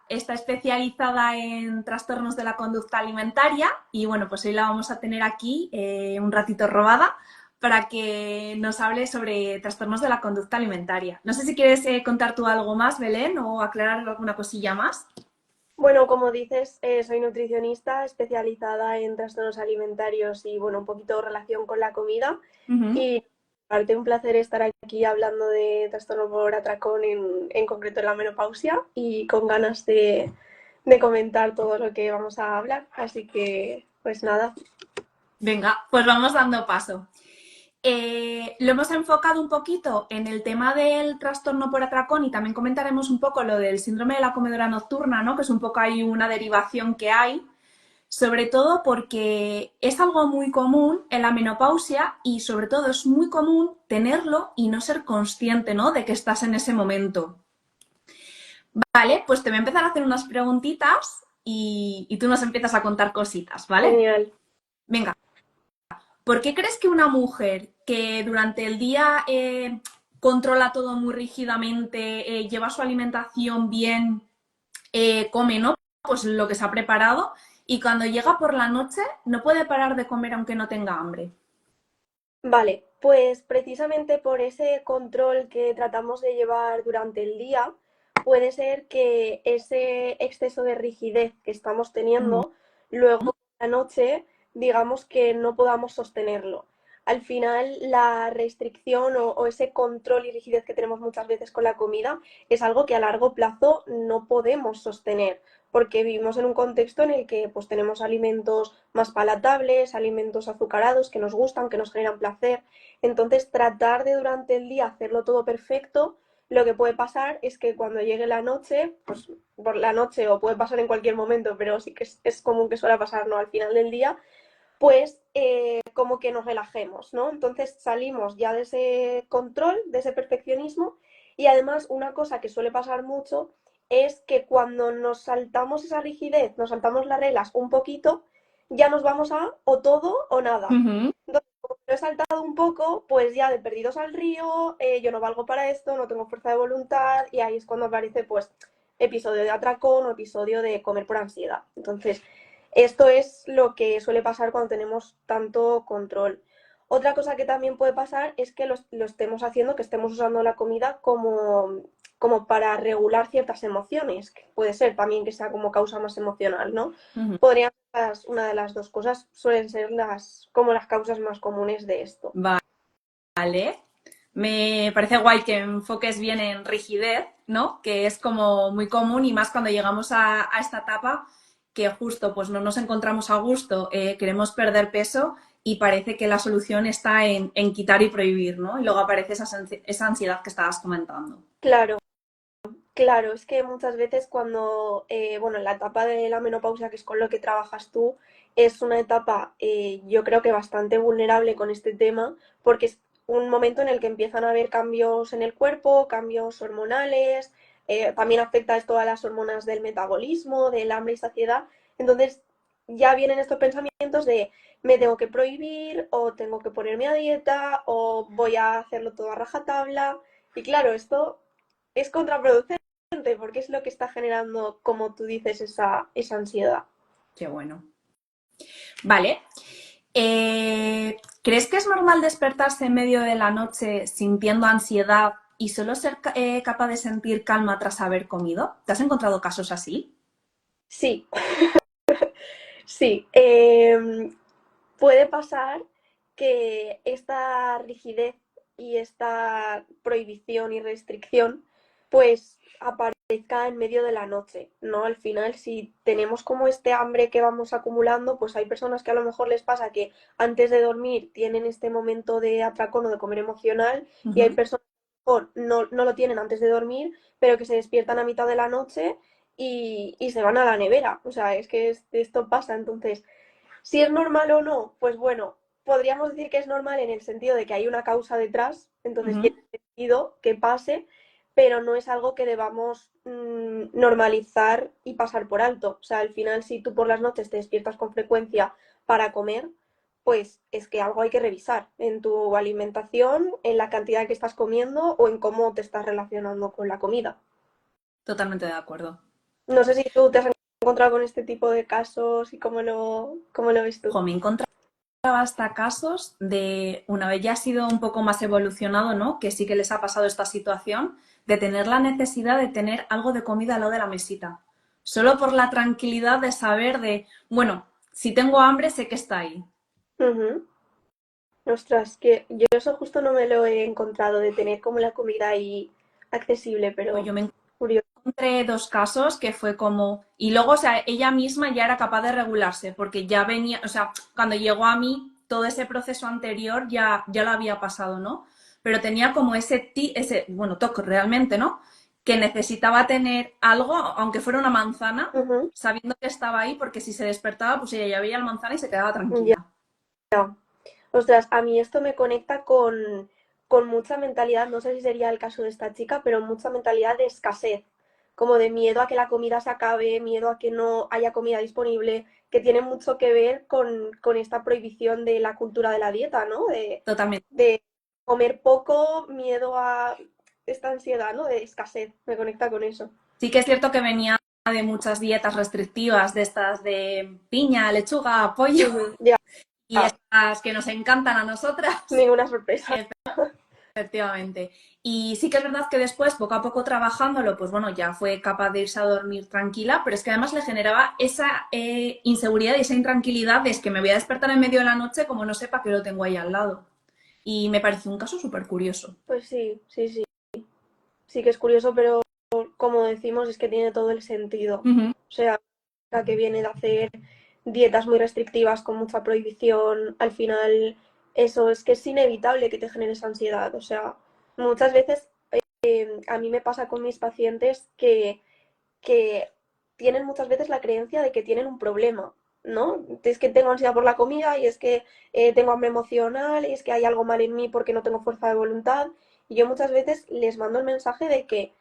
está especializada en trastornos de la conducta alimentaria y bueno, pues hoy la vamos a tener aquí un ratito robada para que nos hable sobre trastornos de la conducta alimentaria. No sé si quieres contar tú algo más, Belén, o aclarar alguna cosilla más. Bueno, como dices, soy nutricionista especializada en trastornos alimentarios y, bueno, un poquito relación con la comida. Ujú. Y aparte, un placer estar aquí hablando de trastorno por atracón, en concreto en la menopausia, y con ganas de comentar todo lo que vamos a hablar. Así que, pues nada. Venga, pues vamos dando paso. Lo hemos enfocado un poquito en el tema del trastorno por atracón y también comentaremos un poco lo del síndrome de la comedora nocturna, ¿no? Que es un poco ahí una derivación que hay, sobre todo porque es algo muy común en la menopausia y sobre todo es muy común tenerlo y no ser consciente, ¿no? De que estás en ese momento. Vale, pues te voy a empezar a hacer unas preguntitas y tú nos empiezas a contar cositas, ¿vale? Genial. Venga, ¿por qué crees que una mujer que durante el día controla todo muy rígidamente, lleva su alimentación bien, come, ¿no? Pues lo que se ha preparado y cuando llega por la noche no puede parar de comer aunque no tenga hambre? Vale, pues precisamente por ese control que tratamos de llevar durante el día, puede ser que ese exceso de rigidez que estamos Mm. teniendo, luego por la noche, digamos que no podamos sostenerlo. Al final, la restricción o ese control y rigidez que tenemos muchas veces con la comida es algo que a largo plazo no podemos sostener, porque vivimos en un contexto en el que pues tenemos alimentos más palatables, alimentos azucarados que nos gustan, que nos generan placer. Entonces, tratar de durante el día hacerlo todo perfecto, lo que puede pasar es que cuando llegue la noche, pues por la noche o puede pasar en cualquier momento, pero sí que es común que suele pasar, ¿no? Al final del día, pues como que nos relajemos, ¿no? Entonces salimos ya de ese control, de ese perfeccionismo y además una cosa que suele pasar mucho es que cuando nos saltamos esa rigidez, nos saltamos las reglas un poquito, ya nos vamos a o todo o nada. Ujú. Entonces, como lo he saltado un poco, pues ya de perdidos al río, yo no valgo para esto, no tengo fuerza de voluntad y ahí es cuando aparece pues episodio de atracón o episodio de comer por ansiedad. Entonces, esto es lo que suele pasar cuando tenemos tanto control. Otra cosa que también puede pasar es que lo estemos haciendo, que estemos usando la comida como para regular ciertas emociones, que puede ser también que sea como causa más emocional, ¿no? Ujú. Podrían ser una de las dos cosas, suelen ser como las causas más comunes de esto. Vale. Me parece guay que enfoques bien en rigidez, ¿no? Que es como muy común y más cuando llegamos a esta etapa que justo pues no nos encontramos a gusto, queremos perder peso y parece que la solución está en quitar y prohibir, ¿no? Y luego aparece esa ansiedad que estabas comentando. Claro, claro, es que muchas veces cuando, bueno, en la etapa de la menopausia, que es con lo que trabajas tú, es una etapa, yo creo que bastante vulnerable con este tema, porque es un momento en el que empiezan a haber cambios en el cuerpo, cambios hormonales, también afecta esto a las hormonas del metabolismo, del hambre y saciedad, entonces ya vienen estos pensamientos de me tengo que prohibir, o tengo que ponerme a dieta, o voy a hacerlo todo a rajatabla, y claro, esto es contraproducente porque es lo que está generando, como tú dices, esa ansiedad. Qué bueno. Vale. ¿Crees que es normal despertarse en medio de la noche sintiendo ansiedad y solo ser capaz de sentir calma tras haber comido? ¿Te has encontrado casos así? Sí, sí. Puede pasar que esta rigidez y esta prohibición y restricción pues aparezca en medio de la noche, ¿no? Al final, si tenemos como este hambre que vamos acumulando, pues hay personas que a lo mejor les pasa que antes de dormir tienen este momento de atracón o de comer emocional y hay Ujú. personas que a lo mejor no lo tienen antes de dormir, pero que se despiertan a mitad de la noche y se van a la nevera. O sea, es que esto pasa, entonces si es normal o no, pues bueno, podríamos decir que es normal en el sentido de que hay una causa detrás, entonces Ujú. tiene sentido que pase, pero no es algo que debamos normalizar y pasar por alto. O sea, al final, si tú por las noches te despiertas con frecuencia para comer, pues es que algo hay que revisar en tu alimentación, en la cantidad que estás comiendo o en cómo te estás relacionando con la comida. Totalmente de acuerdo. No sé si tú te has encontrado con este tipo de casos y cómo lo ves tú. Ojo, me encontraba hasta casos de, una vez ya ha sido un poco más evolucionado, ¿no? Que sí que les ha pasado esta situación, de tener la necesidad de tener algo de comida al lado de la mesita. Solo por la tranquilidad de saber de, bueno, si tengo hambre sé que está ahí. Ujú. Ostras, que yo eso justo no me lo he encontrado, de tener como la comida ahí accesible, Pues pero yo me curioso. encontré dos casos que fue como... Y luego, o sea, ella misma ya era capaz de regularse, porque ya venía, o sea, cuando llegó a mí, todo ese proceso anterior ya lo había pasado, ¿no? Pero tenía como ese, bueno, toque realmente, ¿no? Que necesitaba tener algo, aunque fuera una manzana, Ujú. sabiendo que estaba ahí, porque si se despertaba, pues ella ya veía la manzana y se quedaba Ya. tranquila. Ostras, a mí esto me conecta con mucha mentalidad, no sé si sería el caso de esta chica, pero mucha mentalidad de escasez, como de miedo a que la comida se acabe, miedo a que no haya comida disponible, que tiene mucho que ver con esta prohibición de la cultura de la dieta, ¿no? Totalmente. De comer poco, miedo a esta ansiedad, ¿no? De escasez, me conecta con eso. Sí que es cierto que venía de muchas dietas restrictivas, de estas de piña, lechuga, pollo, Ujú. Ya, y estas que nos encantan a nosotras. ninguna sorpresa. Efectivamente. Y sí que es verdad que después, poco a poco trabajándolo, pues bueno, ya fue capaz de irse a dormir tranquila, pero es que además le generaba esa inseguridad y esa intranquilidad de es que me voy a despertar en medio de la noche como no sepa que lo tengo ahí al lado. Y me pareció un caso súper curioso. Pues sí, sí, sí. Sí que es curioso, pero como decimos, es que tiene todo el sentido. Ujú. O sea, la que viene de hacer dietas muy restrictivas con mucha prohibición, al final eso es que es inevitable que te genere esa ansiedad. O sea, muchas veces a mí me pasa con mis pacientes que tienen muchas veces la creencia de que tienen un problema, ¿no? Es que tengo ansiedad por la comida y es que tengo hambre emocional y es que hay algo mal en mí porque no tengo fuerza de voluntad. Y yo muchas veces les mando el mensaje de que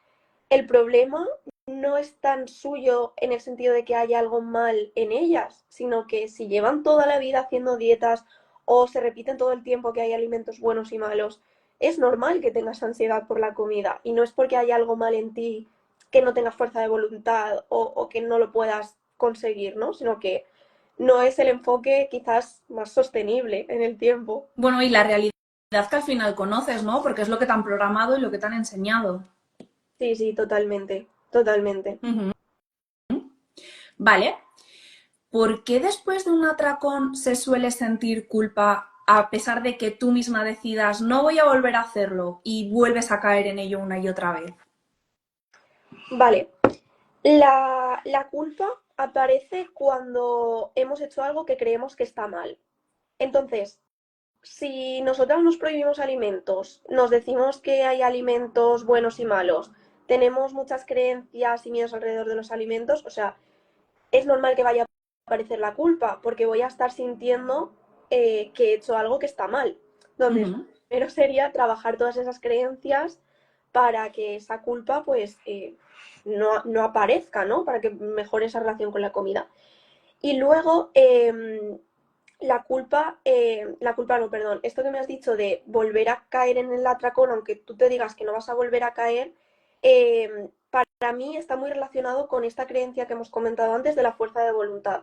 el problema no es tan suyo en el sentido de que haya algo mal en ellas, sino que si llevan toda la vida haciendo dietas o se repiten todo el tiempo que hay alimentos buenos y malos, es normal que tengas ansiedad por la comida y no es porque haya algo mal en ti que no tengas fuerza de voluntad o que no lo puedas conseguir, ¿no? Sino que no es el enfoque quizás más sostenible en el tiempo. Bueno, y la realidad que al final conoces, ¿no? Porque es lo que te han programado y lo que te han enseñado. Sí, sí, totalmente, totalmente. Ujú. Vale. ¿Por qué después de un atracón se suele sentir culpa a pesar de que tú misma decidas no voy a volver a hacerlo y vuelves a caer en ello una y otra vez? Vale, la culpa aparece cuando hemos hecho algo que creemos que está mal. Entonces, si nosotros nos prohibimos alimentos, nos decimos que hay alimentos buenos y malos, tenemos muchas creencias y miedos alrededor de los alimentos, o sea, es normal que vaya a aparecer la culpa, porque voy a estar sintiendo que he hecho algo que está mal. Entonces, Ujú, primero sería trabajar todas esas creencias para que esa culpa pues no aparezca, ¿no? Para que mejore esa relación con la comida. Y luego, la culpa no, perdón, esto que me has dicho de volver a caer en el atracón, aunque tú te digas que no vas a volver a caer, para mí está muy relacionado con esta creencia que hemos comentado antes de la fuerza de voluntad,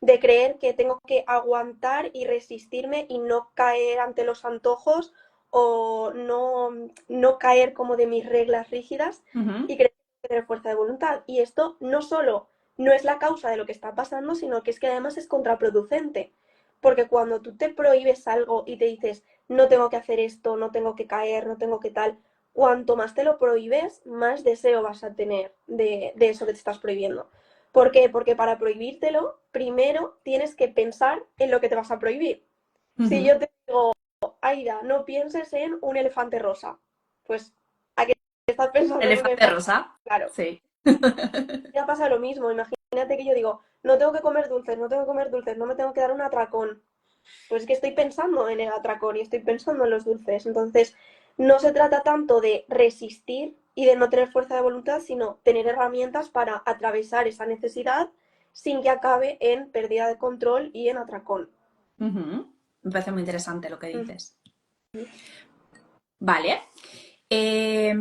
de creer que tengo que aguantar y resistirme y no caer ante los antojos o no caer como de mis reglas rígidas ujú, y creer que tengo que tener fuerza de voluntad. Y esto no solo no es la causa de lo que está pasando, sino que es que además es contraproducente. Porque cuando tú te prohíbes algo y te dices, no tengo que hacer esto, no tengo que caer, no tengo que tal, cuanto más te lo prohíbes, más deseo vas a tener de eso que te estás prohibiendo. ¿Por qué? Porque para prohibírtelo, primero tienes que pensar en lo que te vas a prohibir. Si ujú. yo te digo, Aida, no pienses en un elefante rosa, pues, ¿a qué estás pensando en un Elefante elefante? rosa. Claro, Sí. ya pasa lo mismo. Imagínate que yo digo, no tengo que comer dulces, no tengo que comer dulces, no me tengo que dar un atracón. Pues es que estoy pensando en el atracón y estoy pensando en los dulces. Entonces, no se trata tanto de resistir y de no tener fuerza de voluntad, sino tener herramientas para atravesar esa necesidad sin que acabe en pérdida de control y en atracón. Ujú. Me parece muy interesante lo que Ujú. dices. Vale. Eh,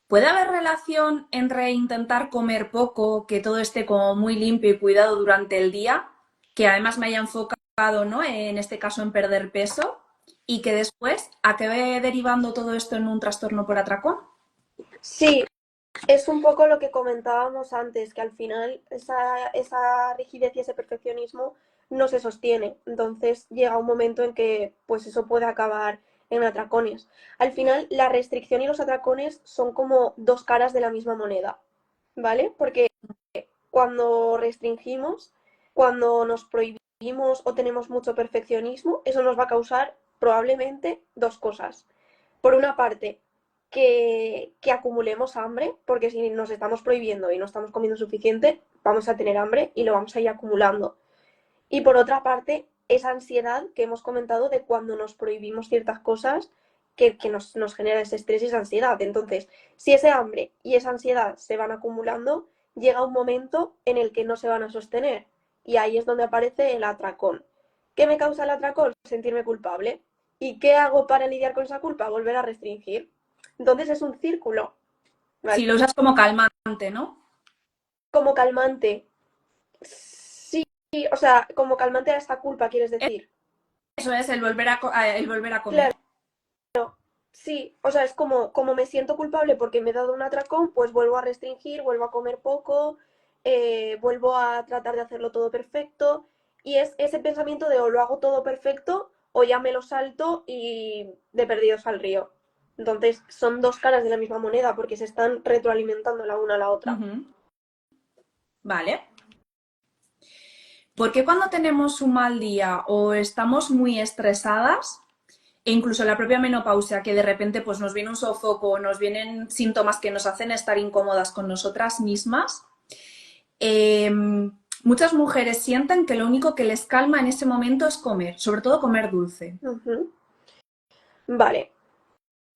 ¿Puede haber relación entre intentar comer poco, que todo esté como muy limpio y cuidado durante el día, que además me haya enfocado, ¿no? En este caso en perder peso, y que después acabe derivando todo esto en un trastorno por atracón? Sí, es un poco lo que comentábamos antes, que al final esa rigidez y ese perfeccionismo no se sostiene. Entonces llega un momento en que pues eso puede acabar en atracones. Al final la restricción y los atracones son como dos caras de la misma moneda, ¿vale? Porque cuando restringimos, cuando nos prohibimos o tenemos mucho perfeccionismo, eso nos va a causar probablemente dos cosas. Por una parte, que acumulemos hambre, porque si nos estamos prohibiendo y no estamos comiendo suficiente, vamos a tener hambre y lo vamos a ir acumulando. Y por otra parte, esa ansiedad que hemos comentado de cuando nos prohibimos ciertas cosas que nos genera ese estrés y esa ansiedad. Entonces, si ese hambre y esa ansiedad se van acumulando, llega un momento en el que no se van a sostener. Y ahí es donde aparece el atracón. ¿Qué me causa el atracón? Sentirme culpable. ¿Y qué hago para lidiar con esa culpa? Volver a restringir. Entonces es un círculo, ¿vale? Si lo usas como calmante, ¿no? Como calmante. Sí, o sea, como calmante a esta culpa, quieres decir. Eso es el volver a comer. Claro. Sí, o sea, es como me siento culpable porque me he dado un atracón, pues vuelvo a restringir, vuelvo a comer poco, vuelvo a tratar de hacerlo todo perfecto. Y es ese pensamiento de o lo hago todo perfecto o ya me lo salto y de perdidos al río. Entonces, son dos caras de la misma moneda porque se están retroalimentando la una a la otra. Ujú. Vale. ¿Por qué cuando tenemos un mal día o estamos muy estresadas, e incluso la propia menopausia, que de repente pues, nos viene un sofoco, nos vienen síntomas que nos hacen estar incómodas con nosotras mismas, eh, muchas mujeres sienten que lo único que les calma en ese momento es comer, sobre todo comer dulce? Ujú. Vale,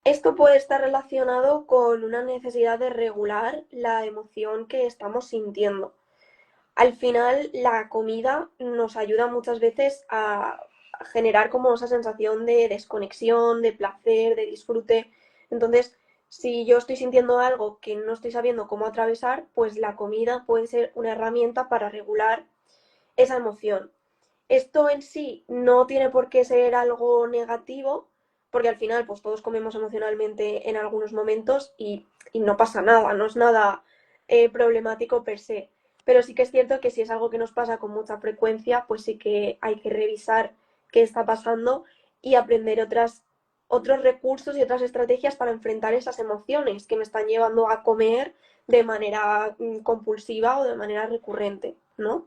esto puede estar relacionado con una necesidad de regular la emoción que estamos sintiendo. Al final, la comida nos ayuda muchas veces a generar como esa sensación de desconexión, de placer, de disfrute. Entonces, si yo estoy sintiendo algo que no estoy sabiendo cómo atravesar, pues la comida puede ser una herramienta para regular esa emoción. Esto en sí no tiene por qué ser algo negativo, porque al final pues todos comemos emocionalmente en algunos momentos y no pasa nada, no es nada problemático per se. Pero sí que es cierto que si es algo que nos pasa con mucha frecuencia, pues sí que hay que revisar qué está pasando y aprender otros recursos y otras estrategias para enfrentar esas emociones que me están llevando a comer de manera compulsiva o de manera recurrente, ¿no?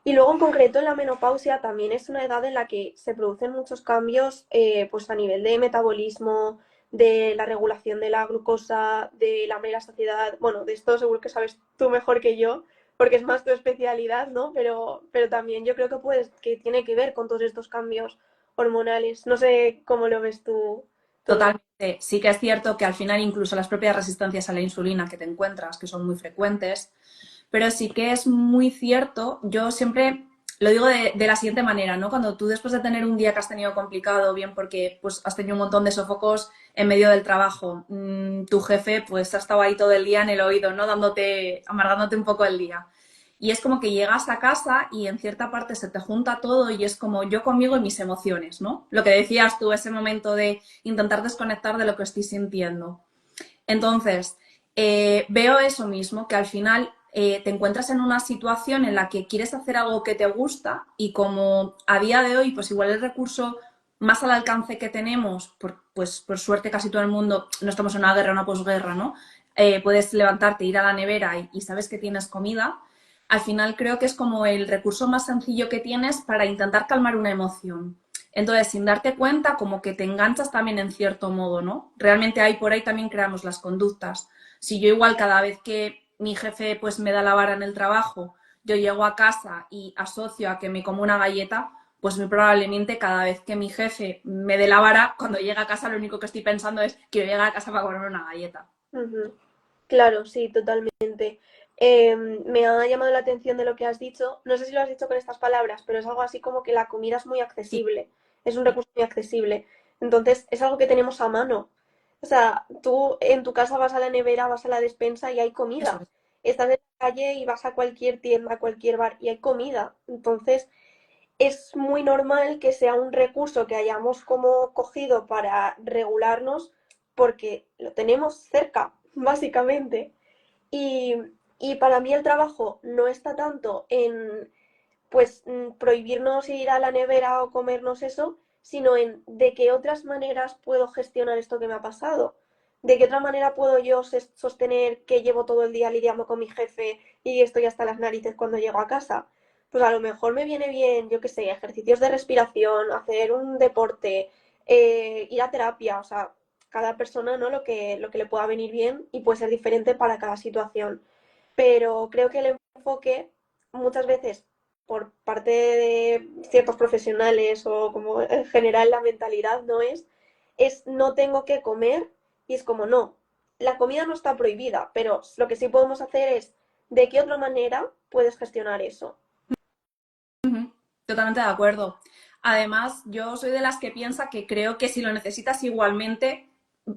Y luego en concreto en la menopausia también es una edad en la que se producen muchos cambios pues a nivel de metabolismo, de la regulación de la glucosa, de la hambre y la saciedad. Bueno, de esto seguro que sabes tú mejor que yo, porque es más tu especialidad, ¿no? Pero también yo creo que que tiene que ver con todos estos cambios hormonales. No sé cómo lo ves tú todo. Totalmente. Sí que es cierto que al final incluso las propias resistencias a la insulina que te encuentras, que son muy frecuentes, pero sí que es muy cierto, yo siempre lo digo de la siguiente manera, ¿no? Cuando tú después de tener un día que has tenido complicado, bien porque pues, has tenido un montón de sofocos en medio del trabajo, tu jefe pues ha estado ahí todo el día en el oído, ¿no? Amargándote un poco el día. Y es como que llegas a casa y en cierta parte se te junta todo y es como yo conmigo y mis emociones, ¿no? Lo que decías tú, ese momento de intentar desconectar de lo que estoy sintiendo. Entonces, veo eso mismo, que al final te encuentras en una situación en la que quieres hacer algo que te gusta y como a día de hoy, pues igual el recurso más al alcance que tenemos, pues por suerte casi todo el mundo, no estamos en una guerra, una posguerra, ¿no? Puedes levantarte, ir a la nevera y sabes que tienes comida. Al final creo que es como el recurso más sencillo que tienes para intentar calmar una emoción. Entonces, sin darte cuenta, como que te enganchas también en cierto modo, ¿no? Realmente ahí por ahí también creamos las conductas. Si yo igual cada vez que mi jefe pues me da la vara en el trabajo, yo llego a casa y asocio a que me como una galleta, pues muy probablemente cada vez que mi jefe me dé la vara, cuando llega a casa lo único que estoy pensando es quiero llegar a casa para comer una galleta. Ujú. Claro, sí, totalmente. Me ha llamado la atención de lo que has dicho. No sé si lo has dicho con estas palabras, pero es algo así como que la comida es muy Sí, accesible, es un recurso muy accesible. Entonces, es algo que tenemos a mano. O sea, tú en tu casa vas a la nevera, vas a la despensa y hay Eso comida. es. Estás en la calle y vas a cualquier tienda, a cualquier bar y hay comida. Entonces, es muy normal que sea un recurso que hayamos como cogido para regularnos porque lo tenemos cerca, básicamente. Y, y para mí el trabajo no está tanto en pues prohibirnos ir a la nevera o comernos eso, sino en de qué otras maneras puedo gestionar esto que me ha pasado. ¿De qué otra manera puedo yo sostener que llevo todo el día lidiando con mi jefe y estoy hasta las narices cuando llego a casa? Pues a lo mejor me viene bien, yo qué sé, ejercicios de respiración, hacer un deporte, ir a terapia, o sea, cada persona, ¿no? Lo que le pueda venir bien y puede ser diferente para cada situación. Pero creo que el enfoque muchas veces por parte de ciertos profesionales o como en general la mentalidad no es no tengo que comer y es como no, la comida no está prohibida, pero lo que sí podemos hacer es de qué otra manera puedes gestionar eso. Ujú, totalmente de acuerdo. Además, yo soy de las que piensa que creo que si lo necesitas igualmente,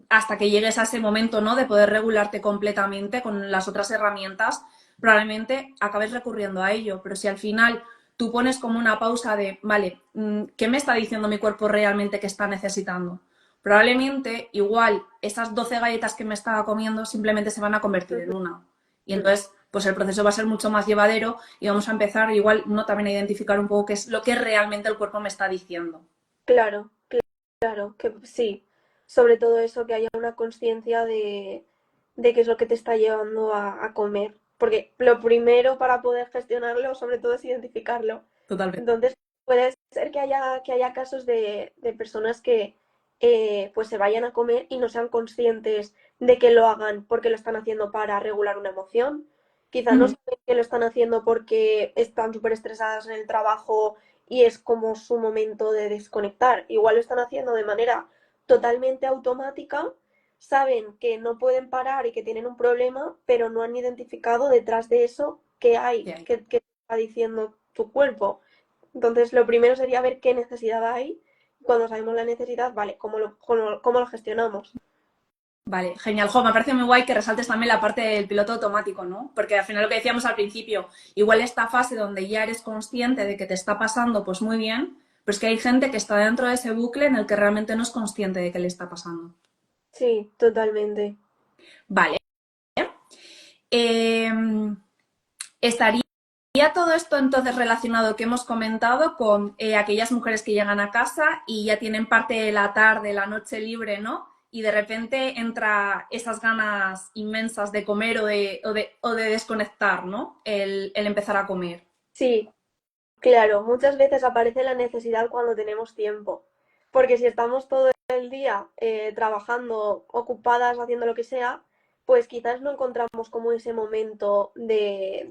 hasta que llegues a ese momento, ¿no? De poder regularte completamente con las otras herramientas, probablemente acabes recurriendo a ello. Pero si al final tú pones como una pausa de, vale, ¿qué me está diciendo mi cuerpo realmente que está necesitando? Probablemente, igual, esas 12 galletas que me estaba comiendo simplemente se van a convertir en una. Y entonces, pues el proceso va a ser mucho más llevadero y vamos a empezar igual, ¿no? También a identificar un poco qué es lo que realmente el cuerpo me está diciendo. Claro, claro, que sí, sobre todo eso, que haya una conciencia de qué es lo que te está llevando a comer, porque lo primero para poder gestionarlo, sobre todo, es identificarlo. Totalmente. Entonces, puede ser que haya casos de personas que pues se vayan a comer y no sean conscientes de que lo hagan porque lo están haciendo para regular una emoción. Quizás no Ujú. saben que lo están haciendo porque están súper estresadas en el trabajo y es como su momento de desconectar. Igual lo están haciendo de manera totalmente automática, saben que no pueden parar y que tienen un problema, pero no han identificado detrás de eso qué hay, ¿Qué hay? qué está diciendo tu cuerpo. Entonces, lo primero sería ver qué necesidad hay. Cuando sabemos la necesidad, vale, ¿cómo lo gestionamos? Vale, genial. Jo, me parece muy guay que resaltes también la parte del piloto automático, ¿no? Porque al final lo que decíamos al principio, igual esta fase donde ya eres consciente de que te está pasando, pues muy bien, pero es que hay gente que está dentro de ese bucle en el que realmente no es consciente de que le está pasando. Sí, totalmente. Vale. Eh, ¿Estaría todo esto entonces relacionado que hemos comentado con aquellas mujeres que llegan a casa y ya tienen parte de la tarde, la noche libre, ¿no? Y de repente entra esas ganas inmensas de comer o de desconectar, ¿no? El empezar a comer. Sí, claro, muchas veces aparece la necesidad cuando tenemos tiempo, porque si estamos todo el día trabajando, ocupadas, haciendo lo que sea, pues quizás no encontramos como ese momento de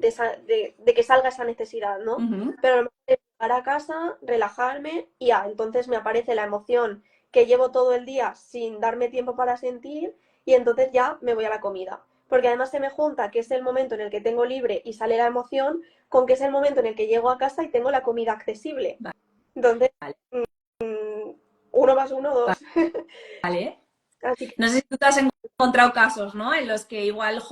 que salga esa necesidad, ¿no? Ujú. Pero a lo mejor es llegar a casa, relajarme y entonces me aparece la emoción que llevo todo el día sin darme tiempo para sentir y entonces ya me voy a la comida. Porque además se me junta que es el momento en el que tengo libre y sale la emoción con que es el momento en el que llego a casa y tengo la comida accesible. Entonces, Vale, uno más uno, dos. vale. Así que No sé si tú te has encontrado casos, ¿no? En los que igual,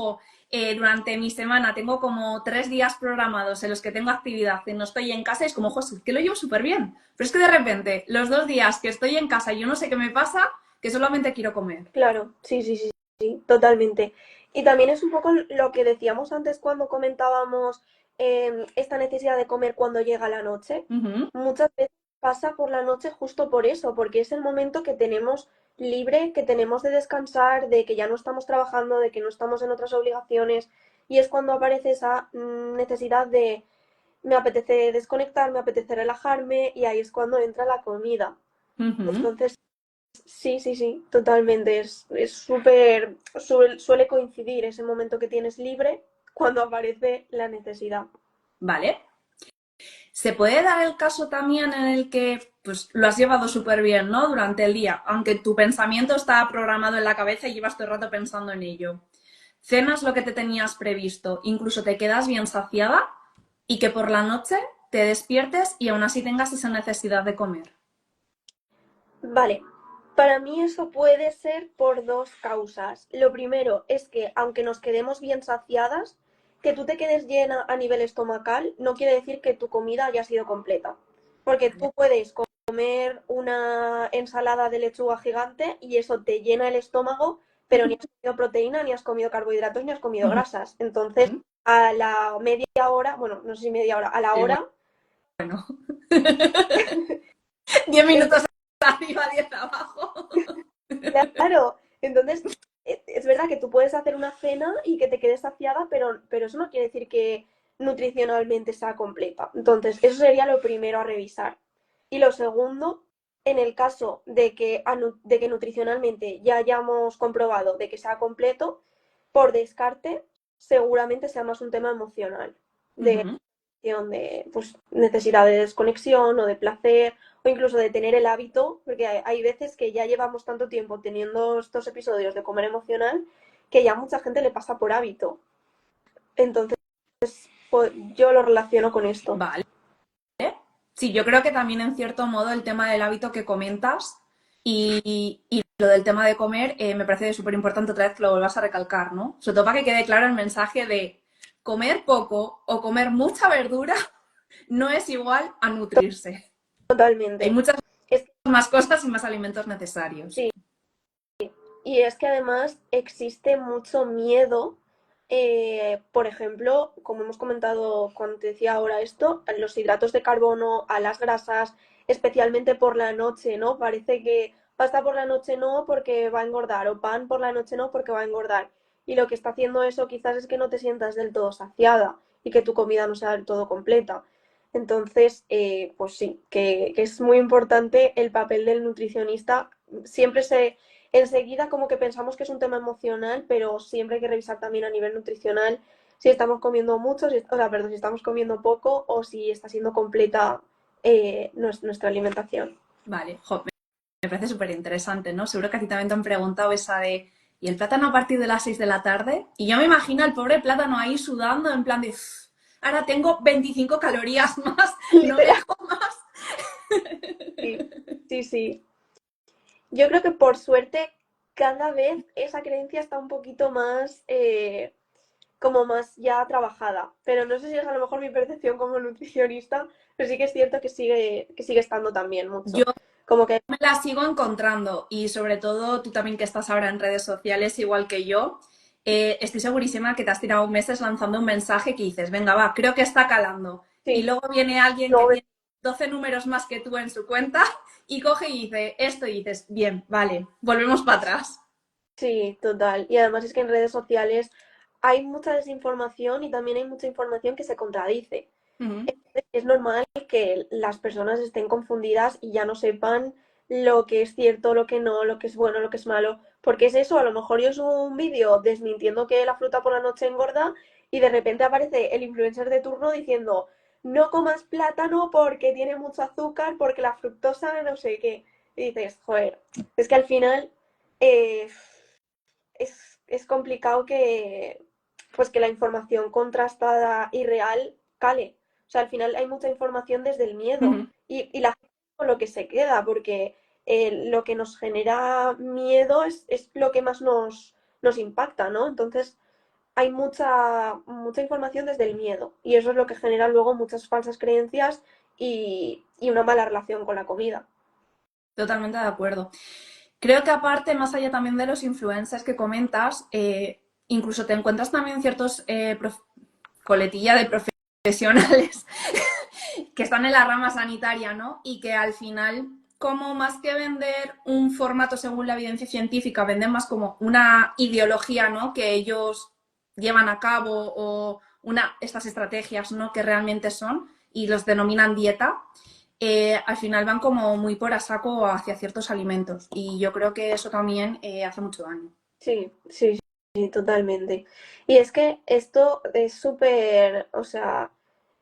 durante mi semana tengo como 3 días programados en los que tengo actividad y no estoy en casa y es como, es que lo llevo súper bien. Pero es que de repente, los 2 días que estoy en casa y yo no sé qué me pasa, que solamente quiero comer. claro, sí, sí, sí, sí, totalmente. Y también es un poco lo que decíamos antes cuando comentábamos esta necesidad de comer cuando llega la noche. Ujú. Muchas veces pasa por la noche justo por eso, porque es el momento que tenemos libre, que tenemos de descansar, de que ya no estamos trabajando, de que no estamos en otras obligaciones, y es cuando aparece esa necesidad de me apetece desconectar, me apetece relajarme, y ahí es cuando entra la comida. Ujú. Entonces, sí, sí, sí, totalmente. Es súper, suele coincidir ese momento que tienes libre cuando aparece la necesidad. Vale. Se puede dar el caso también en el que pues, lo has llevado súper bien, ¿no? Durante el día, aunque tu pensamiento está programado en la cabeza y llevas todo el rato pensando en ello. Cenas lo que te tenías previsto, incluso te quedas bien saciada y que por la noche te despiertes y aún así tengas esa necesidad de comer. Vale, Para mí eso puede ser por dos causas. Lo primero es que aunque nos quedemos bien saciadas, que tú te quedes llena a nivel estomacal no quiere decir que tu comida haya sido completa. Porque Vale. tú puedes comer una ensalada de lechuga gigante y eso te llena el estómago, pero ni has comido proteína, ni has comido carbohidratos, ni has comido grasas. Entonces, a la media hora, bueno, no sé si media hora, a la Sí, hora, bueno. 10 es minutos arriba, 10 abajo. claro, entonces es verdad que tú puedes hacer una cena y que te quedes saciada, pero eso no quiere decir que nutricionalmente sea completa. Entonces, eso sería lo primero a revisar. Y lo segundo, en el caso de que nutricionalmente ya hayamos comprobado de que sea completo, por descarte, seguramente sea más un tema emocional, de, Ujú. de pues, necesidad de desconexión o de placer o incluso de tener el hábito, porque hay veces que ya llevamos tanto tiempo teniendo estos episodios de comer emocional que ya mucha gente le pasa por hábito. Entonces, pues, yo lo relaciono con esto. Vale. Sí, yo creo que también en cierto modo el tema del hábito que comentas y lo del tema de comer me parece súper importante otra vez que lo vuelvas a recalcar, ¿no? Sobre todo para que quede claro el mensaje de comer poco o comer mucha verdura no es igual a nutrirse. Hay Totalmente. muchas Es, más cosas y más alimentos necesarios. sí, y es que además existe mucho miedo, por ejemplo, como hemos comentado cuando te decía ahora esto, a los hidratos de carbono, a las grasas, especialmente por la noche, ¿no? Parece que pasta por la noche no porque va a engordar, o pan por la noche no porque va a engordar. Y lo que está haciendo eso quizás es que no te sientas del todo saciada y que tu comida no sea del todo completa. Entonces, pues sí, que es muy importante el papel del nutricionista. Siempre se enseguida como que pensamos que es un tema emocional, pero siempre hay que revisar también a nivel nutricional si estamos comiendo mucho, o sea, perdón, si estamos comiendo poco o si está siendo completa nuestra alimentación. Vale, jo, me parece súper interesante, ¿no? Seguro que a ti también te han preguntado esa de, ¿y el plátano a partir de las 6 de la tarde? Y yo me imagino al pobre plátano ahí sudando en plan de, ahora tengo 25 calorías más, no me Literal, comas. sí, sí, sí. Yo creo que por suerte cada vez esa creencia está un poquito más, como más ya trabajada. Pero no sé si es a lo mejor mi percepción como nutricionista, pero sí que es cierto que sigue estando también Yo mucho. Como que me la sigo encontrando y sobre todo tú también que estás ahora en redes sociales igual que yo, estoy segurísima que te has tirado meses lanzando un mensaje que dices, venga, va, creo que está calando. Y sí, luego viene alguien que no, tiene 12 números más que tú en su cuenta y coge y dice esto y dices, bien, vale, volvemos para atrás. sí, total. Y además es que en redes sociales hay mucha desinformación y también hay mucha información que se contradice. Ujú. Es normal que las personas estén confundidas y ya no sepan lo que es cierto, lo que no, lo que es bueno, lo que es malo. Porque es eso, a lo mejor yo subo un vídeo desmintiendo que la fruta por la noche engorda y de repente aparece el influencer de turno diciendo no comas plátano porque tiene mucho azúcar, porque la fructosa no sé qué. Y dices, joder, es que al final eh, es complicado que, pues que la información contrastada y real cale. O sea, al final hay mucha información desde el miedo Ujú. y la gente con lo que se queda, porque lo que nos genera miedo es lo que más nos impacta, ¿no? Entonces hay mucha información desde el miedo y eso es lo que genera luego muchas falsas creencias y una mala relación con la comida. Totalmente de acuerdo. Creo que aparte, más allá también de los influencers que comentas, incluso te encuentras también ciertos coletilla de profesionales que están en la rama sanitaria, ¿no? Y que al final, como más que vender un formato según la evidencia científica, venden más como una ideología, ¿no? Que ellos llevan a cabo o estas estrategias, ¿no? Que realmente son y los denominan dieta. Al final van como muy por a saco hacia ciertos alimentos y yo creo que eso también hace mucho daño. Sí, sí, sí, totalmente. Y es que esto es súper, o sea,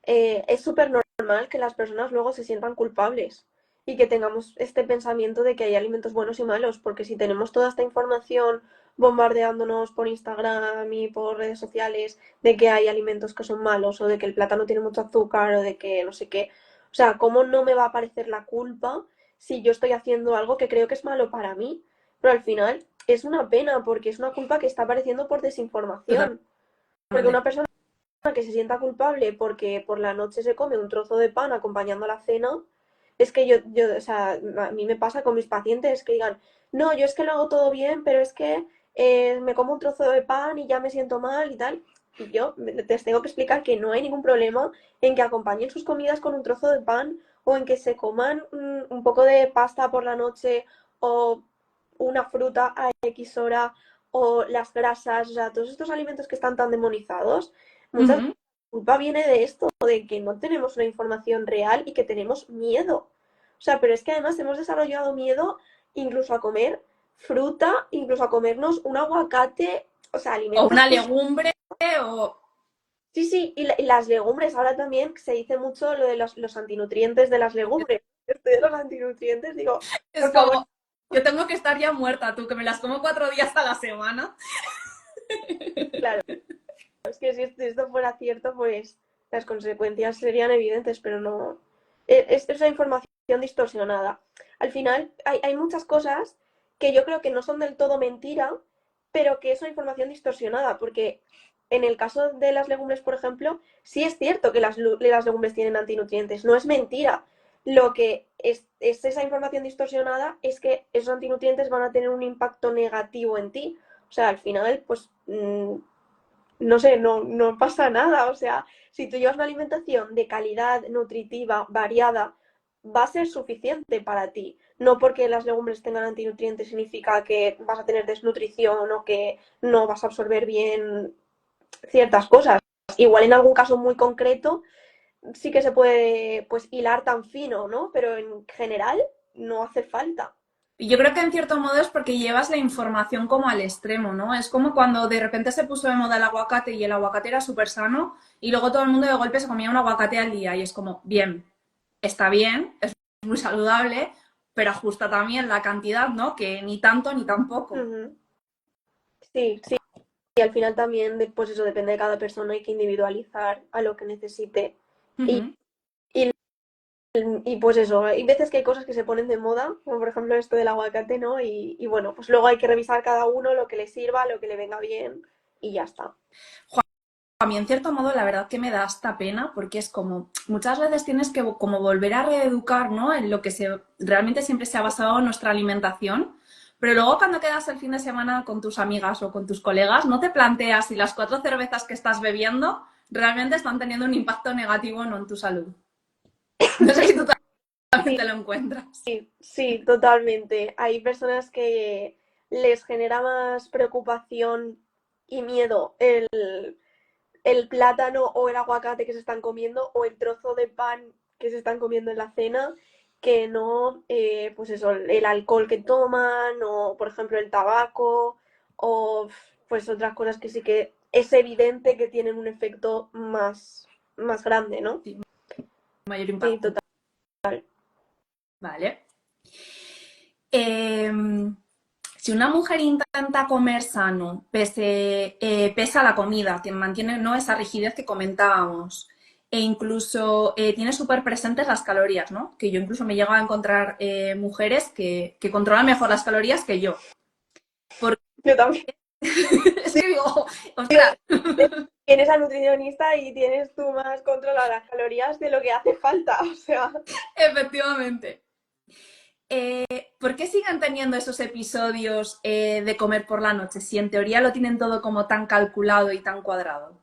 es súper normal que las personas luego se sientan culpables y que tengamos este pensamiento de que hay alimentos buenos y malos, porque si tenemos toda esta información bombardeándonos por Instagram y por redes sociales de que hay alimentos que son malos o de que el plátano tiene mucho azúcar o de que no sé qué, o sea, ¿cómo no me va a aparecer la culpa si yo estoy haciendo algo que creo que es malo para mí. Pero al final es una pena porque es una culpa que está apareciendo por desinformación. Porque Totalmente. una persona que se sienta culpable porque por la noche se come un trozo de pan acompañando la cena, es que o sea, a mí me pasa con mis pacientes que digan, no, yo es que lo hago todo bien, pero es que me como un trozo de pan y ya me siento mal y tal. Y yo les tengo que explicar que no hay ningún problema en que acompañen sus comidas con un trozo de pan o en que se coman un poco de pasta por la noche o una fruta a X hora o las grasas, o sea, todos estos alimentos que están tan demonizados, muchas veces Ujú. la culpa viene de esto, de que no tenemos una información real y que tenemos miedo. O sea, pero es que además hemos desarrollado miedo incluso a comer fruta, incluso a comernos un aguacate, o sea, O alimentos una que... legumbre, o... Sí, sí, y las legumbres, ahora también se dice mucho lo de los antinutrientes de las legumbres. Yo estoy de los antinutrientes, digo, Es por favor, como, yo tengo que estar ya muerta, tú, que me las como 4 días a la semana. claro, es que si esto fuera cierto, pues las consecuencias serían evidentes, pero no. Es una información distorsionada. Al final, hay muchas cosas que yo creo que no son del todo mentira, pero que es una información distorsionada, porque en el caso de las legumbres, por ejemplo, sí es cierto que las legumbres tienen antinutrientes, no es mentira. Lo que es esa información distorsionada es que esos antinutrientes van a tener un impacto negativo en ti. O sea, al final, pues no sé, no pasa nada. O sea, si tú llevas una alimentación de calidad, nutritiva, variada, va a ser suficiente para ti. No porque las legumbres tengan antinutrientes significa que vas a tener desnutrición o que no vas a absorber bien ciertas cosas. Igual en algún caso muy concreto sí que se puede pues hilar tan fino, ¿no? Pero en general no hace falta. Y yo creo que en cierto modo es porque llevas la información como al extremo, ¿no? Es como cuando de repente se puso de moda el aguacate y el aguacate era súper sano y luego todo el mundo de golpe se comía un aguacate al día y es como, bien, es muy saludable, pero ajusta también la cantidad, ¿no? Que ni tanto ni tampoco. Ujú. Sí, sí. Y al final también, pues eso depende de cada persona, hay que individualizar a lo que necesite. Y, Ujú. y, y pues eso, hay veces que hay cosas que se ponen de moda, como por ejemplo esto del aguacate, ¿no? Y bueno, pues luego hay que revisar cada uno lo que le sirva, lo que le venga bien y ya está. A mí en cierto modo la verdad que me da hasta pena porque es como muchas veces tienes que como volver a reeducar, ¿no? En lo que realmente siempre se ha basado nuestra alimentación, pero luego cuando quedas el fin de semana con tus amigas o con tus colegas no te planteas si las 4 cervezas que estás bebiendo realmente están teniendo un impacto negativo o no en tu salud. No sé si tú también Sí, te lo encuentras. sí, totalmente. Hay personas que les genera más preocupación y miedo el plátano o el aguacate que se están comiendo o el trozo de pan que se están comiendo en la cena, que no, pues eso, el alcohol que toman o, por ejemplo, el tabaco o pues otras cosas que sí que es evidente que tienen un efecto más grande, ¿no? Sí, mayor Sí, impacto. total. Vale. Si una mujer intenta comer sano, pese a la comida, que mantiene, ¿no?, esa rigidez que comentábamos, e incluso tiene súper presentes las calorías, ¿no? Que yo incluso me llego a encontrar mujeres que controlan mejor las calorías que yo. Porque Yo también. es que digo, ostras, Tienes al nutricionista y tienes tú más controladas las calorías de lo que hace falta, o sea. efectivamente. ¿Por qué siguen teniendo esos episodios de comer por la noche si en teoría lo tienen todo como tan calculado y tan cuadrado?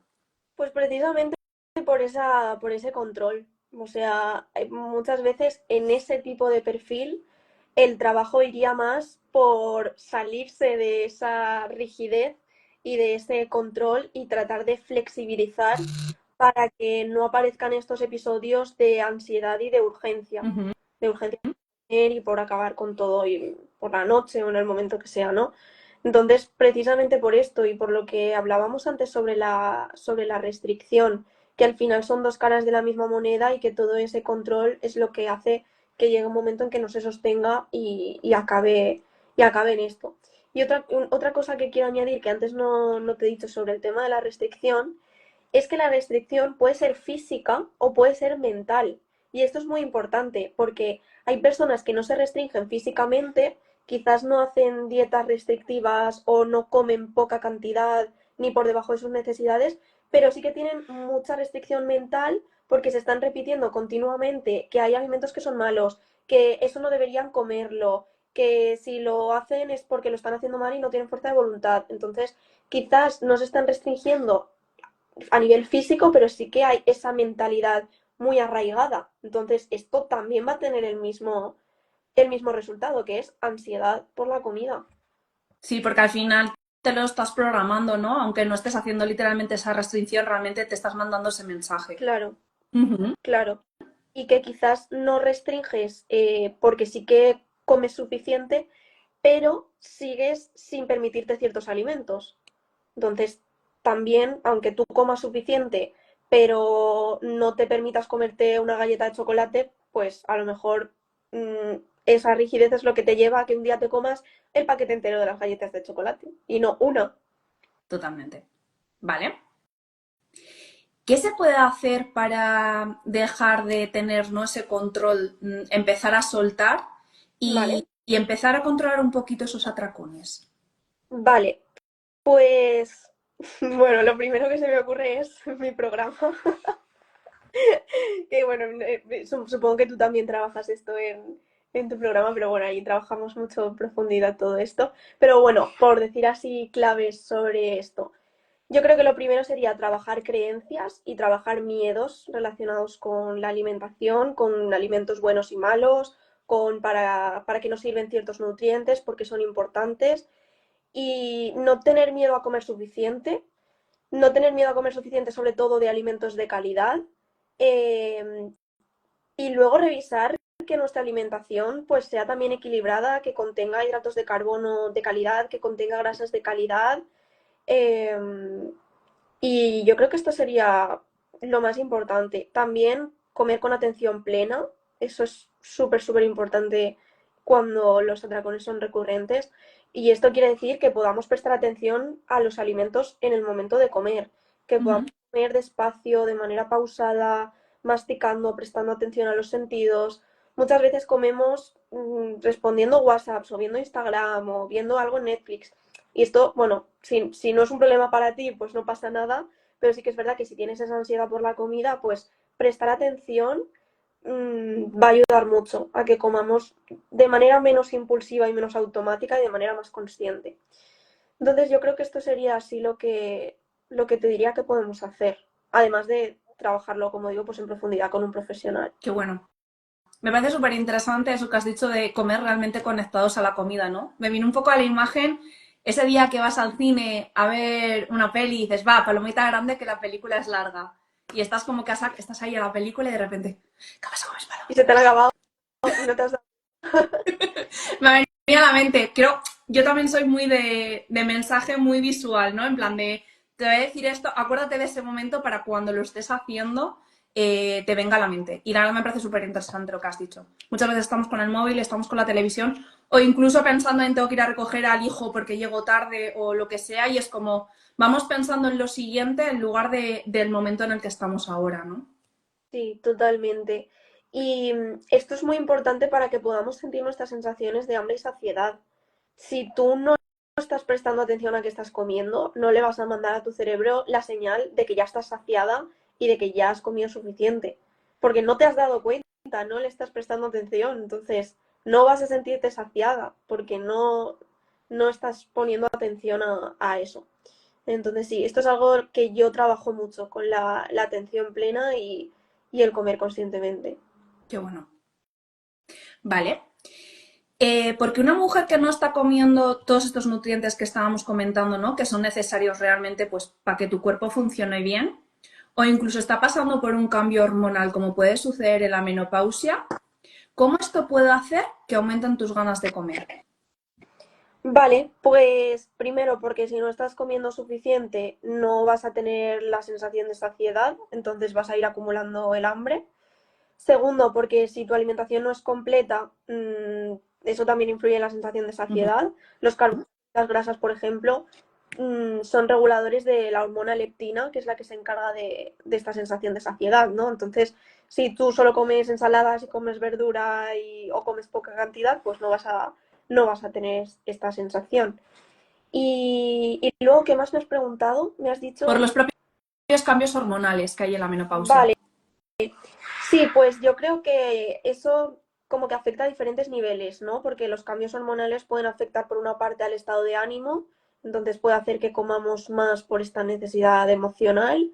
Pues precisamente por ese control. O sea, muchas veces en ese tipo de perfil el trabajo iría más por salirse de esa rigidez y de ese control y tratar de flexibilizar para que no aparezcan estos episodios de ansiedad y Ujú. de urgencia y por acabar con todo y por la noche o en el momento que sea, ¿no? Entonces, precisamente por esto y por lo que hablábamos antes sobre la restricción, que al final son dos caras de la misma moneda y que todo ese control es lo que hace que llegue un momento en que no se sostenga y acabe en esto. Y otra cosa que quiero añadir, que antes no te he dicho sobre el tema de la restricción, es que la restricción puede ser física o puede ser mental. Y esto es muy importante porque hay personas que no se restringen físicamente, quizás no hacen dietas restrictivas o no comen poca cantidad ni por debajo de sus necesidades, pero sí que tienen mucha restricción mental porque se están repitiendo continuamente que hay alimentos que son malos, que eso no deberían comerlo, que si lo hacen es porque lo están haciendo mal y no tienen fuerza de voluntad. Entonces, quizás no se están restringiendo a nivel físico, pero sí que hay esa mentalidad muy arraigada. Entonces, esto también va a tener el mismo resultado, que es ansiedad por la comida. Sí, porque al final te lo estás programando, ¿no? Aunque no estés haciendo literalmente esa restricción, realmente te estás mandando ese mensaje. Claro, Ujú. claro. Y que quizás no restringes porque sí que comes suficiente, pero sigues sin permitirte ciertos alimentos. Entonces, también, aunque tú comas suficiente, pero no te permitas comerte una galleta de chocolate, pues a lo mejor esa rigidez es lo que te lleva a que un día te comas el paquete entero de las galletas de chocolate y no una. Totalmente. ¿Vale? ¿Qué se puede hacer para dejar de tener, ¿no?, ese control, empezar a soltar Vale, y empezar a controlar un poquito esos atracones? vale. Pues, bueno, lo primero que se me ocurre es mi programa. Que bueno, supongo que tú también trabajas esto en tu programa, pero bueno, ahí trabajamos mucho en profundidad todo esto. Pero bueno, por decir así claves sobre esto, yo creo que lo primero sería trabajar creencias y trabajar miedos relacionados con la alimentación, con alimentos buenos y malos, con para qué nos sirven ciertos nutrientes, porque son importantes, y no tener miedo a comer suficiente, no tener miedo a comer suficiente sobre todo de alimentos de calidad, eh, y luego revisar que nuestra alimentación pues sea también equilibrada, que contenga hidratos de carbono de calidad, que contenga grasas de calidad. eh, y yo creo que esto sería lo más importante. También comer con atención plena, eso es súper, súper importante cuando los atracones son recurrentes. Y esto quiere decir que podamos prestar atención a los alimentos en el momento de comer, que podamos Ujú. comer despacio, de manera pausada, masticando, prestando atención a los sentidos. Muchas veces comemos respondiendo WhatsApps o viendo Instagram o viendo algo en Netflix. Y esto, bueno, si no es un problema para ti, pues no pasa nada, pero sí que es verdad que si tienes esa ansiedad por la comida, pues prestar atención va a ayudar mucho a que comamos de manera menos impulsiva y menos automática y de manera más consciente. Entonces yo creo que esto sería así lo que te diría que podemos hacer, además de trabajarlo, como digo, pues en profundidad con un profesional. Qué bueno. Me parece súper interesante eso que has dicho de comer realmente conectados a la comida, ¿no? Me vino un poco a la imagen ese día que vas al cine a ver una peli y dices, va, palomita grande que la película es larga. Y estás como que estás ahí a la película y de repente, ¿qué pasa con mis Y se te han palomitas? acabado y no te has dado. Me ha venido a la mente. Creo, yo también soy muy de mensaje muy visual, ¿no? En plan de, te voy a decir esto, acuérdate de ese momento para cuando lo estés haciendo te venga a la mente. Y la verdad me parece súper interesante lo que has dicho. Muchas veces estamos con el móvil, estamos con la televisión o incluso pensando en tengo que ir a recoger al hijo porque llego tarde o lo que sea y es como vamos pensando en lo siguiente en lugar del momento en el que estamos ahora, ¿no? Sí, totalmente. Y esto es muy importante para que podamos sentir nuestras sensaciones de hambre y saciedad. Si tú no estás prestando atención a qué estás comiendo, no le vas a mandar a tu cerebro la señal de que ya estás saciada y de que ya has comido suficiente. Porque no te has dado cuenta, no le estás prestando atención. Entonces, no vas a sentirte saciada porque no estás poniendo atención a eso. Entonces, sí, esto es algo que yo trabajo mucho con la atención plena y el comer conscientemente. Qué bueno. Vale. Porque una mujer que no está comiendo todos estos nutrientes que estábamos comentando, ¿no? Que son necesarios realmente pues, para que tu cuerpo funcione bien, o incluso está pasando por un cambio hormonal, como puede suceder en la menopausia, ¿cómo esto puede hacer que aumenten tus ganas de comer? Vale, pues primero porque si no estás comiendo suficiente no vas a tener la sensación de saciedad, entonces vas a ir acumulando el hambre. Segundo, porque si tu alimentación no es completa, eso también influye en la sensación de Ujú. saciedad. Los carbohidratos, las grasas, por ejemplo, son reguladores de la hormona leptina, que es la que se encarga de esta sensación de saciedad, ¿no? Entonces, si tú solo comes ensaladas y comes verdura o comes poca cantidad, pues no vas a tener esta sensación. Y luego, ¿qué más me has preguntado? Me has Por dicho, los propios cambios hormonales que hay en la menopausia. vale, sí, pues yo creo que eso como que afecta a diferentes niveles, ¿no? Porque los cambios hormonales pueden afectar por una parte al estado de ánimo, entonces puede hacer que comamos más por esta necesidad emocional.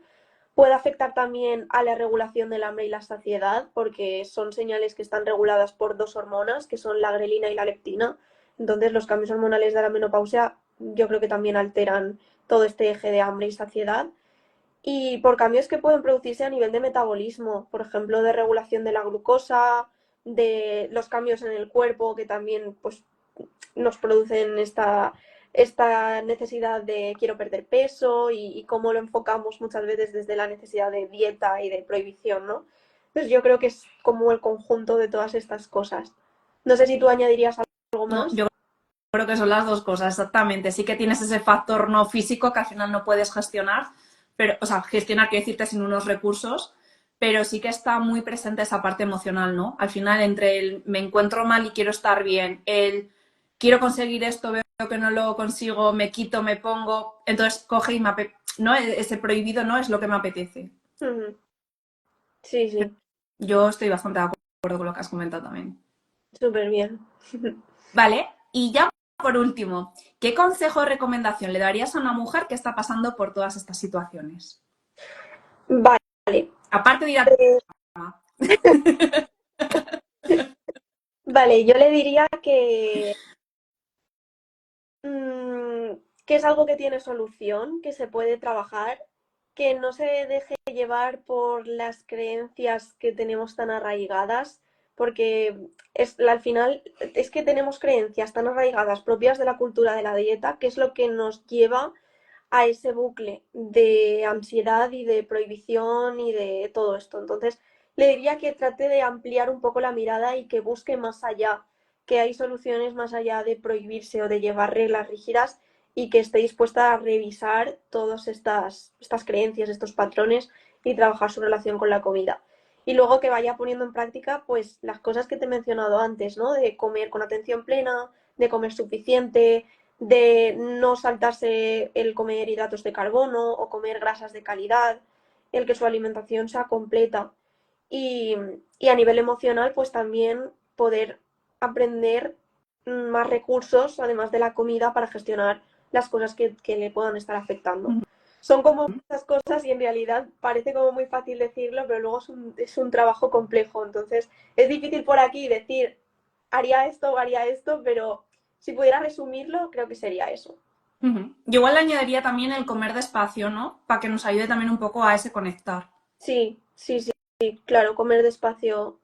Puede afectar también a la regulación del hambre y la saciedad, porque son señales que están reguladas por dos hormonas, que son la grelina y la leptina. Entonces, los cambios hormonales de la menopausia yo creo que también alteran todo este eje de hambre y saciedad. Y por cambios que pueden producirse a nivel de metabolismo, por ejemplo, de regulación de la glucosa, de los cambios en el cuerpo que también pues, nos producen esta necesidad de quiero perder peso y cómo lo enfocamos muchas veces desde la necesidad de dieta y de prohibición, ¿no? Entonces yo creo que es como el conjunto de todas estas cosas. No sé si tú añadirías algo No, más. yo creo que son las dos cosas, exactamente. Sí que tienes ese factor no físico que al final no puedes gestionar, pero, o sea, gestionar, quiero decirte, sin unos recursos, pero sí que está muy presente esa parte emocional, ¿no? Al final, entre el me encuentro mal y quiero estar bien, el quiero conseguir esto, veo que no lo consigo, me quito, me pongo, entonces coge y ¿no? Ese prohibido no es lo que me apetece. Ujú. Sí, sí, Yo estoy bastante de acuerdo con lo que has comentado también. súper bien. Vale, y ya por último, ¿qué consejo o recomendación le darías a una mujer que está pasando por todas estas situaciones? Vale. Aparte de ir a Eh, cama. vale, yo le diría mm, que es algo que tiene solución, que se puede trabajar, que no se deje llevar por las creencias que tenemos tan arraigadas, porque al final es que tenemos creencias tan arraigadas propias de la cultura de la dieta, que es lo que nos lleva a ese bucle de ansiedad y de prohibición y de todo esto. Entonces, le diría que trate de ampliar un poco la mirada y que busque más allá, que hay soluciones más allá de prohibirse o de llevar reglas rígidas y que esté dispuesta a revisar todas estas creencias, estos patrones y trabajar su relación con la comida. Y luego que vaya poniendo en práctica pues las cosas que te he mencionado antes, ¿no? De comer con atención plena, de comer suficiente, de no saltarse el comer hidratos de carbono o comer grasas de calidad, el que su alimentación sea completa y, y a nivel emocional pues también poder aprender más recursos además de la comida para gestionar las cosas que le puedan estar afectando. Son como muchas cosas y en realidad parece como muy fácil decirlo, pero luego es un trabajo complejo. Entonces es difícil por aquí decir haría esto, pero si pudiera resumirlo, creo que sería eso. Yo igual le añadiría también el comer despacio, ¿no? Para que nos ayude también un poco a ese conectar. Sí, sí, sí, sí, claro, comer despacio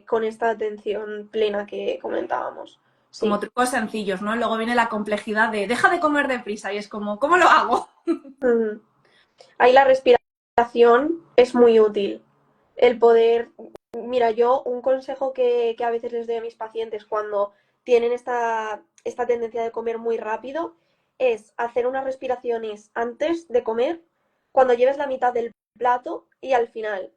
con esta atención plena que comentábamos. Como Sí. trucos sencillos, ¿no? Luego viene la complejidad de deja de comer deprisa y es como, ¿cómo lo hago? Mm. Ahí la respiración es muy útil. El poder, mira, yo un consejo que a veces les doy a mis pacientes cuando tienen esta tendencia de comer muy rápido es hacer unas respiraciones antes de comer, cuando lleves la mitad del plato y al final.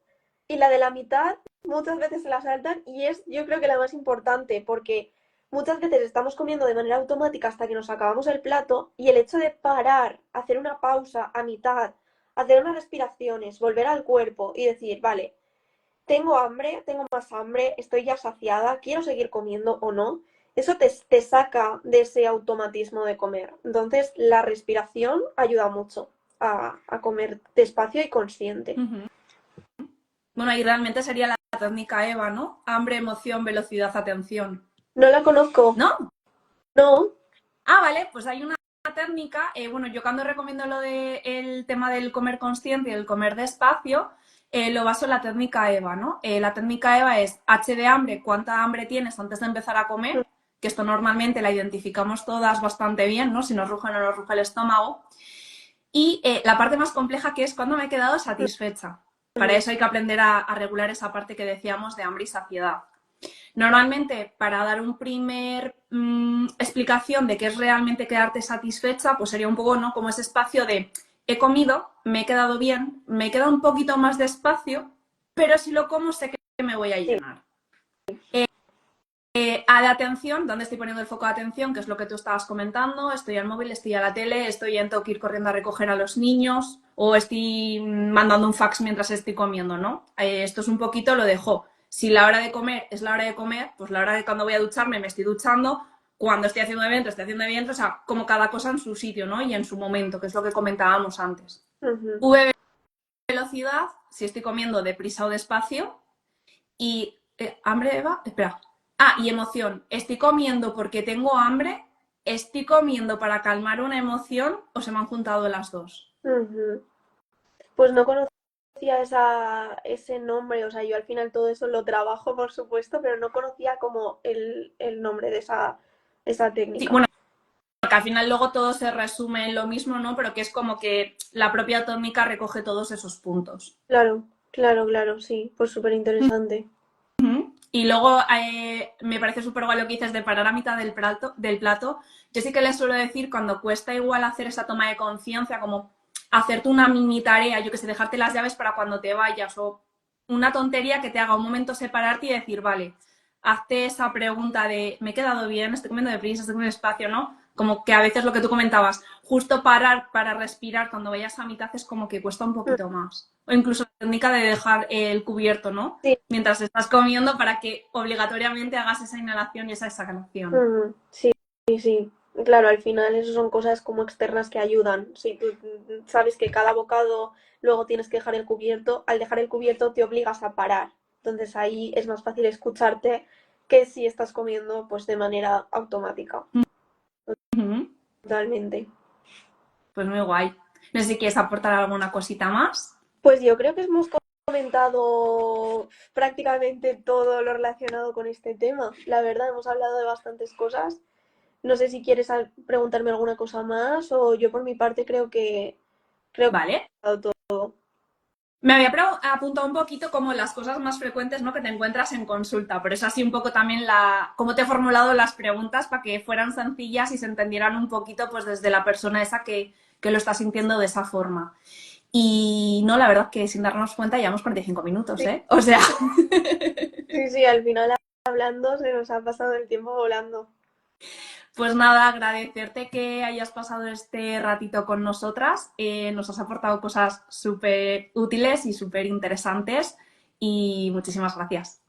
Y la de la mitad muchas veces se la saltan y es yo creo que la más importante porque muchas veces estamos comiendo de manera automática hasta que nos acabamos el plato y el hecho de parar, hacer una pausa a mitad, hacer unas respiraciones, volver al cuerpo y decir, vale, tengo hambre, tengo más hambre, estoy ya saciada, quiero seguir comiendo o no, eso te saca de ese automatismo de comer. Entonces, la respiración ayuda mucho a comer despacio y consciente. Bueno, ahí realmente sería la técnica EVA, ¿no? Hambre, emoción, velocidad, atención. No la conozco. ¿No? No. Ah, vale, pues hay una técnica, bueno, yo cuando recomiendo lo del tema del comer consciente y el comer despacio, lo baso en la técnica EVA, ¿no? La técnica EVA es H de hambre, cuánta hambre tienes antes de empezar a comer, que esto normalmente la identificamos todas bastante bien, ¿no? Si nos ruge o no nos ruge el estómago. Y la parte más compleja que es cuando me he quedado satisfecha. Para eso hay que aprender a regular esa parte que decíamos de hambre y saciedad. Normalmente, para dar un primer explicación de qué es realmente quedarte satisfecha, pues sería un poco, ¿no? Como ese espacio de he comido, me he quedado bien, me queda un poquito más de espacio, pero si lo como sé que me voy a Sí. llenar. A de atención, ¿dónde estoy poniendo el foco de atención? Que es lo que tú estabas comentando. Estoy al móvil, estoy a la tele, estoy en tengo que ir corriendo a recoger a los niños o estoy mandando un fax mientras estoy comiendo, ¿no? Esto es un poquito lo dejo. Si la hora de comer es la hora de comer, pues la hora de cuando voy a ducharme me estoy duchando, cuando estoy haciendo evento, estoy haciendo evento, o sea, como cada cosa en su sitio, ¿no? Y en su momento, que es lo que comentábamos antes. Ujú. V velocidad, si estoy comiendo deprisa o despacio, y hambre, Eva, espera. Ah, y emoción. Estoy comiendo porque tengo hambre, estoy comiendo para calmar una emoción o se me han juntado las dos. Ujú. Pues no conocía ese nombre, o sea, yo al final todo eso lo trabajo, por supuesto, pero no conocía como el nombre de esa Sí, técnica. bueno, porque al final luego todo se resume en lo mismo, ¿no? Pero que es como que la propia tónica recoge todos esos puntos. Claro, claro, claro, sí, pues súper interesante. Y luego me parece súper guay lo que dices de parar a mitad del plato. Yo sí que les suelo decir cuando cuesta igual hacer esa toma de conciencia, como hacerte una mini tarea, yo que sé, dejarte las llaves para cuando te vayas o una tontería que te haga un momento separarte y decir, vale, hazte esa pregunta de ¿me he quedado bien? ¿Estoy comiendo deprisa? ¿Estoy comiendo despacio? ¿No? Como que a veces lo que tú comentabas, justo parar para respirar cuando vayas a mitad es como que cuesta un Mm. poquito más. O incluso la técnica de dejar el cubierto, ¿no? Sí, Mientras estás comiendo para que obligatoriamente hagas esa inhalación y esa exhalación. ujú, sí, sí, sí. Claro, al final eso son cosas como externas que ayudan. Si tú sabes que cada bocado luego tienes que dejar el cubierto, al dejar el cubierto te obligas a parar. Entonces ahí es más fácil escucharte que si estás comiendo pues de manera automática. Ujú. Totalmente. Pues muy guay. No sé si quieres aportar alguna cosita más. Pues yo creo que hemos comentado prácticamente todo lo relacionado con este tema. La verdad, hemos hablado de bastantes cosas. No sé si quieres preguntarme alguna cosa más o yo por mi parte creo que Vale. he dado todo. Me había apuntado un poquito como las cosas más frecuentes, ¿no? Que te encuentras en consulta. Por eso así un poco también cómo te he formulado las preguntas para que fueran sencillas y se entendieran un poquito pues desde la persona esa que lo está sintiendo de esa forma. Y no, la verdad es que sin darnos cuenta llevamos 45 minutos, Sí, ¿eh? O sea, sí, sí, al final hablando se nos ha pasado el tiempo volando. pues nada, agradecerte que hayas pasado este ratito con nosotras. Nos has aportado cosas súper útiles y súper interesantes y muchísimas gracias.